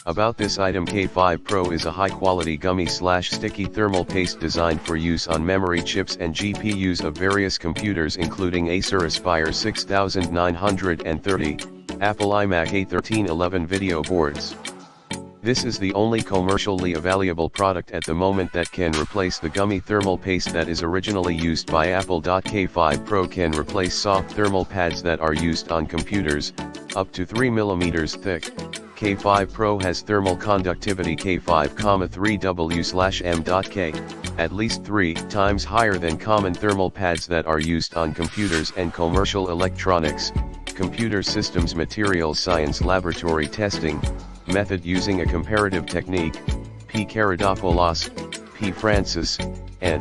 About this item, K5 Pro is a high-quality gummy/sticky thermal paste designed for use on memory chips and GPUs of various computers including Acer Aspire 6930, Apple iMac A1311 video boards. This is the only commercially available product at the moment that can replace the gummy thermal paste that is originally used by Apple. K5 Pro can replace soft thermal pads that are used on computers, up to 3 mm thick. K5 Pro has thermal conductivity K5,3W/m.K, at least 3 times higher than common thermal pads that are used on computers and commercial electronics. Computer Systems Materials Science Laboratory Testing Method using a comparative technique, P. Karadopoulos, P. Francis, N.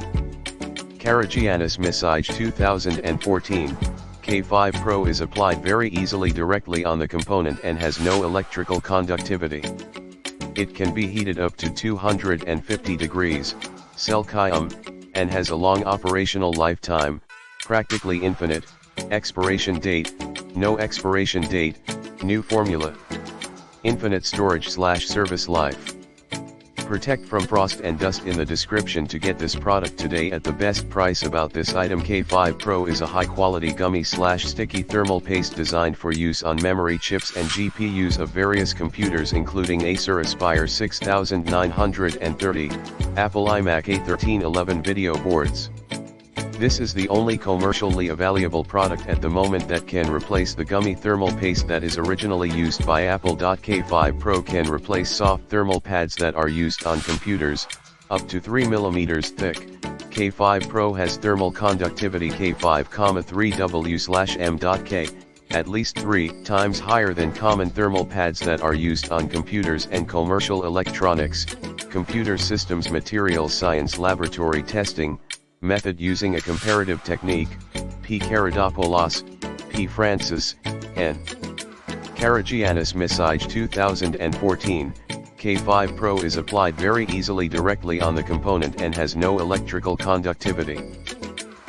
Karagiannis Misige 2014. K5 Pro is applied very easily directly on the component and has no electrical conductivity. It can be heated up to 250 degrees Celsius, and has a long operational lifetime, practically infinite. Expiration date, no expiration date, new formula. Infinite storage/service life. Protect from frost and dust in the description to get this product today at the best price. About this item, K5 Pro is a high-quality gummy/sticky thermal paste designed for use on memory chips and GPUs of various computers including Acer Aspire 6930, Apple iMac A1311 video boards. This is the only commercially available product at the moment that can replace the gummy thermal paste that is originally used by Apple. K5 Pro can replace soft thermal pads that are used on computers, up to 3 mm thick. K5 Pro has thermal conductivity K5,3W/m.K, at least 3 times higher than common thermal pads that are used on computers and commercial electronics. Computer Systems Materials Science Laboratory Testing Method using a comparative technique, P. Karadopoulos, P. Francis, N. Karagiannis Misige 2014. K5 Pro is applied very easily directly on the component and has no electrical conductivity.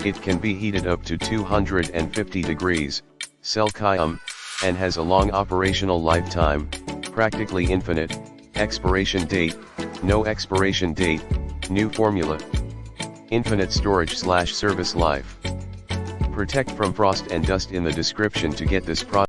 It can be heated up to 250 degrees Celsius, and has a long operational lifetime, practically infinite. Expiration date, no expiration date, new formula. Infinite storage/service life. Protect from frost and dust in the description to get this product.